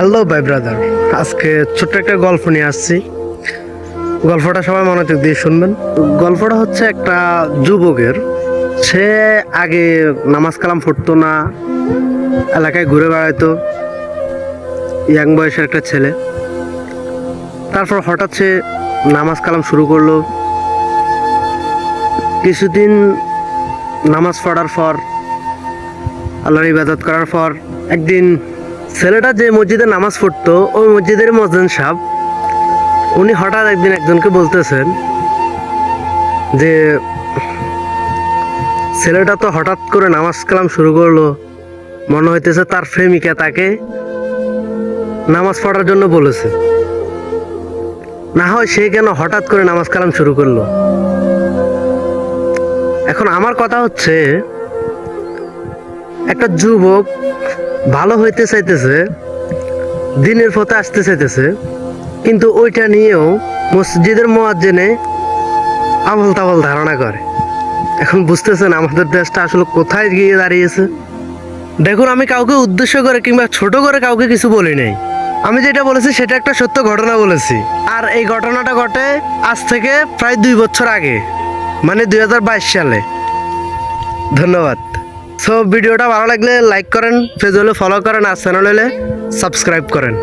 Hello ভাই brother, আজকে ছোট্ট একটা গল্প নিয়ে আসছি। গল্পটা সবাই মনোযোগ দিয়ে শুনবেন। গল্পটা হচ্ছে একটা যুবকের। সে আগে নামাজ কালাম পড়তো না, এলাকায় ঘুরে বেড়াইতো, ইয়াং বয়সের একটা ছেলে। তারপর হঠাৎ সে নামাজ কালাম শুরু করলো। কিছুদিন নামাজ পড়ার পর, আল্লাহর ইবাদত করার পর, একদিন ছেলেটা যে মসজিদে নামাজ পড়তো ওই মসজিদের মুয়াজ্জিন সাহেব উনি হঠাৎ একদিন একজনকে বলতেছেন যে ছেলেটা তো হঠাৎ করে নামাজ কালাম শুরু করলো, মনে হইতেছে তার প্রেমিকা তাকে নামাজ পড়ার জন্য বলেছে। না হয় সে কেন হঠাৎ করে নামাজ কালাম শুরু করলো। এখন আমার কথা হচ্ছে, একটা যুবক ভালো হইতে চাইতেছে, দিনের পথে আসতে চাইতেছে, কিন্তু ওইটা নিয়েও মসজিদের মুয়াজ্জিনে আবল তাবল ধারণা করে। এখন বুঝতেছেন আমাদের দেশটা আসলে কোথায় গিয়ে দাঁড়িয়েছে। দেখুন, আমি কাউকে উদ্দেশ্য করে কিংবা ছোট করে কাউকে কিছু বলি নাই। আমি যেটা বলেছি সেটা একটা সত্য ঘটনা বলেছি। আর এই ঘটনাটা ঘটে আজ থেকে প্রায় 2 বছর আগে, মানে 2022 সালে। ধন্যবাদ। সো ভিডিওটা ভালো লাগলে লাইক করেন, পেজ হলে ফলো করেন, আর চ্যানেল হলে সাবস্ক্রাইব করেন।